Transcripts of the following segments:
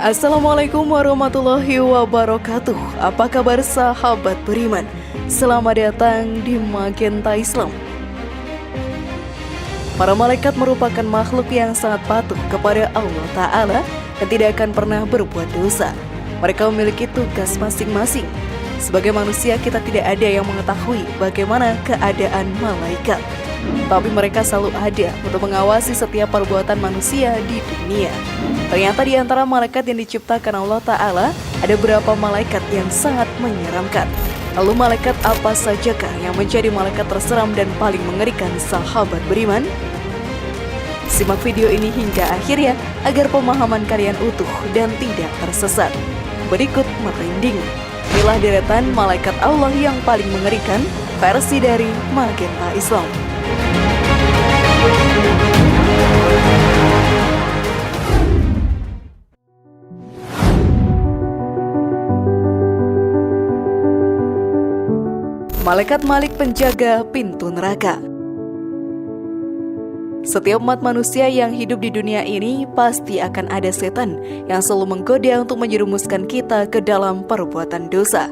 Assalamualaikum warahmatullahi wabarakatuh. Apa kabar sahabat beriman? Selamat datang di Magenta Islam. Para malaikat merupakan makhluk yang sangat patuh kepada Allah Ta'ala dan tidak akan pernah berbuat dosa. Mereka memiliki tugas masing-masing. Sebagai manusia kita tidak ada yang mengetahui bagaimana keadaan malaikat, tapi mereka selalu ada untuk mengawasi setiap perbuatan manusia di dunia. Ternyata di antara malaikat yang diciptakan Allah Ta'ala ada beberapa malaikat yang sangat menyeramkan. Lalu malaikat apa sajakah yang menjadi malaikat terseram dan paling mengerikan sahabat beriman? Simak video ini hingga akhirnya agar pemahaman kalian utuh dan tidak tersesat. Berikut merinding. Inilah deretan malaikat Allah yang paling mengerikan versi dari Magenta Islam. Malaikat Malik penjaga pintu neraka. Setiap umat manusia yang hidup di dunia ini pasti akan ada setan yang selalu menggoda untuk menjerumuskan kita ke dalam perbuatan dosa.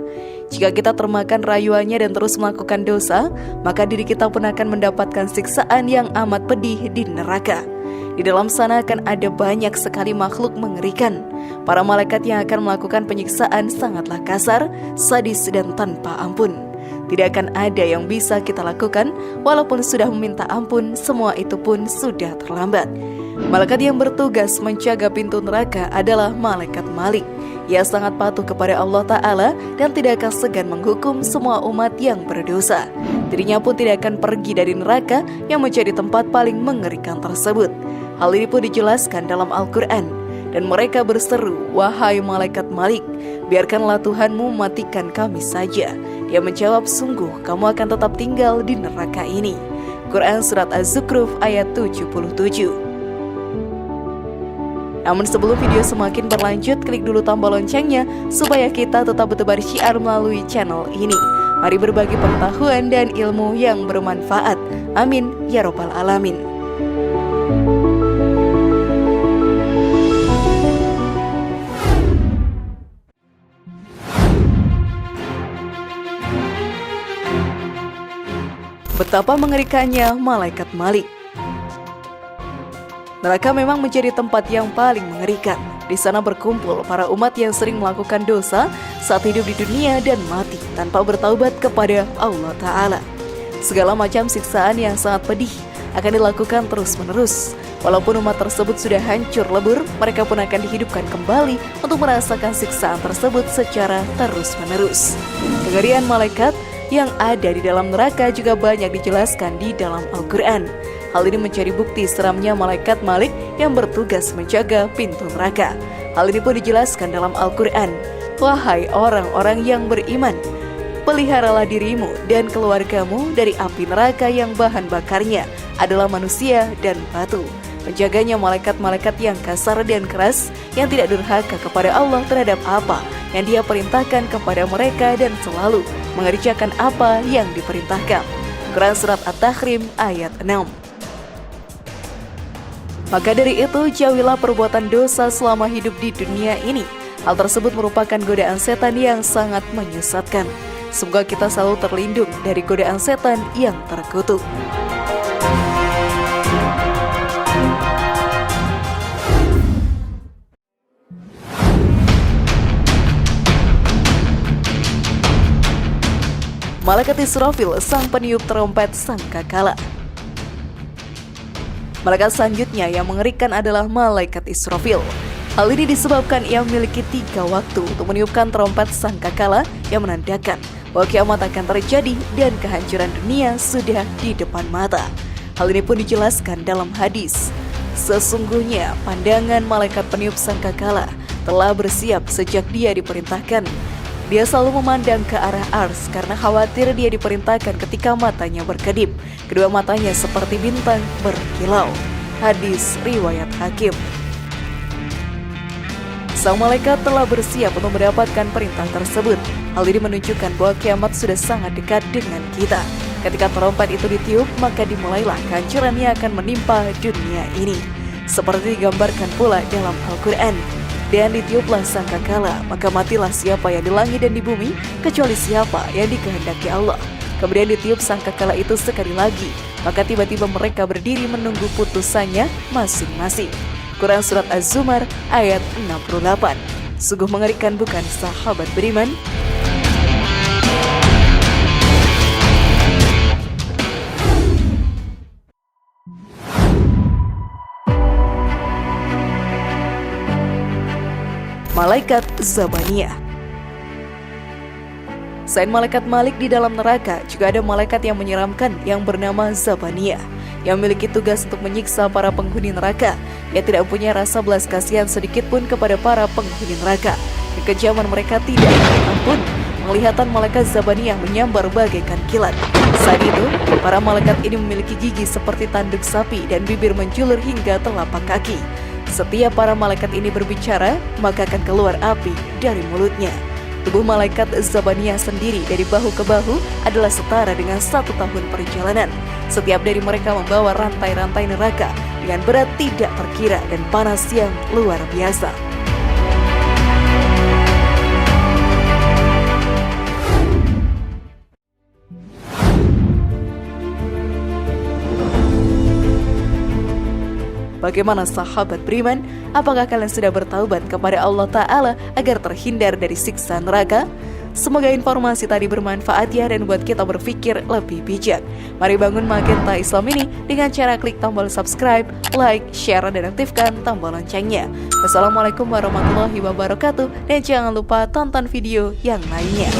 Jika kita termakan rayuannya dan terus melakukan dosa, maka diri kita pun akan mendapatkan siksaan yang amat pedih di neraka. Di dalam sana akan ada banyak sekali makhluk mengerikan. Para malaikat yang akan melakukan penyiksaan sangatlah kasar, sadis, dan tanpa ampun. Tidak akan ada yang bisa kita lakukan, walaupun sudah meminta ampun, semua itu pun sudah terlambat. Malaikat yang bertugas menjaga pintu neraka adalah Malaikat Malik. Ia sangat patuh kepada Allah Ta'ala dan tidak akan segan menghukum semua umat yang berdosa. Dirinya pun tidak akan pergi dari neraka yang menjadi tempat paling mengerikan tersebut. Hal ini pun dijelaskan dalam Al-Quran. Dan mereka berseru, "Wahai Malaikat Malik, biarkanlah Tuhanmu matikan kami saja." Dia menjawab, "Sungguh kamu akan tetap tinggal di neraka ini." Quran Surat Az-Zukhruf ayat 77. Namun sebelum video semakin berlanjut, klik dulu tombol loncengnya supaya kita tetap bertebar syiar melalui channel ini. Mari berbagi pengetahuan dan ilmu yang bermanfaat. Amin ya robbal alamin. Betapa mengerikannya Malaikat Malik. Neraka memang menjadi tempat yang paling mengerikan. Di sana berkumpul para umat yang sering melakukan dosa saat hidup di dunia dan mati tanpa bertaubat kepada Allah Ta'ala. Segala macam siksaan yang sangat pedih akan dilakukan terus-menerus. Walaupun umat tersebut sudah hancur lebur, mereka pun akan dihidupkan kembali untuk merasakan siksaan tersebut secara terus-menerus. Kengerian malaikat yang ada di dalam neraka juga banyak dijelaskan di dalam Al-Quran. Hal ini menjadi bukti seramnya Malaikat Malik yang bertugas menjaga pintu neraka. Hal ini pun dijelaskan dalam Al-Quran. "Wahai orang-orang yang beriman, peliharalah dirimu dan keluargamu dari api neraka yang bahan bakarnya adalah manusia dan batu." Menjaganya malaikat-malaikat yang kasar dan keras, yang tidak durhaka kepada Allah terhadap apa yang Dia perintahkan kepada mereka dan selalu mengerjakan apa yang diperintahkan. Quran Surat At-Tahrim ayat 6. Maka dari itu, jauhilah perbuatan dosa selama hidup di dunia ini. Hal tersebut merupakan godaan setan yang sangat menyesatkan. Semoga kita selalu terlindung dari godaan setan yang terkutuk. Malaikat Israfil, sang peniup trompet sangkakala. Malaikat selanjutnya yang mengerikan adalah Malaikat Israfil. Hal ini disebabkan ia memiliki 3 waktu untuk meniupkan trompet sangkakala yang menandakan bahwa kiamat akan terjadi dan kehancuran dunia sudah di depan mata. Hal ini pun dijelaskan dalam hadis. Sesungguhnya pandangan malaikat peniup sangkakala telah bersiap sejak dia diperintahkan. Dia selalu memandang ke arah ars karena khawatir dia diperintahkan ketika matanya berkedip. Kedua matanya seperti bintang berkilau. Hadis riwayat Hakim. Sang malaikat telah bersiap untuk mendapatkan perintah tersebut. Hal ini menunjukkan bahwa kiamat sudah sangat dekat dengan kita. Ketika trompet itu ditiup, maka dimulailah kehancuran yang akan menimpa dunia ini. Seperti digambarkan pula dalam Al-Quran. Dan ditiuplah sangkakala, maka matilah siapa yang di langit dan di bumi, kecuali siapa yang dikehendaki Allah. Kemudian ditiup sangkakala itu sekali lagi, maka tiba-tiba mereka berdiri menunggu putusannya masing-masing. Quran Surat Az-Zumar ayat 68. Sungguh mengerikan bukan sahabat beriman? Malaikat Zabaniyah. Selain malaikat Malik di dalam neraka, juga ada malaikat yang menyeramkan yang bernama Zabaniyah, yang memiliki tugas untuk menyiksa para penghuni neraka. Ia tidak punya rasa belas kasihan sedikit pun kepada para penghuni neraka. Kekejaman mereka tidak ampun. Penglihatan malaikat Zabaniyah menyambar bagaikan kilat. Saat itu, para malaikat ini memiliki gigi seperti tanduk sapi dan bibir menjulur hingga telapak kaki. Setiap para malaikat ini berbicara, maka akan keluar api dari mulutnya. Tubuh malaikat Zabaniyah sendiri dari bahu ke bahu adalah setara dengan 1 tahun perjalanan. Setiap dari mereka membawa rantai-rantai neraka dengan berat tidak terkira dan panas yang luar biasa. Bagaimana sahabat beriman? Apakah kalian sudah bertaubat kepada Allah Ta'ala agar terhindar dari siksa neraka? Semoga informasi tadi bermanfaat ya dan buat kita berpikir lebih bijak. Mari bangun Magenta Islam ini dengan cara klik tombol subscribe, like, share, dan aktifkan tombol loncengnya. Wassalamualaikum warahmatullahi wabarakatuh dan jangan lupa tonton video yang lainnya.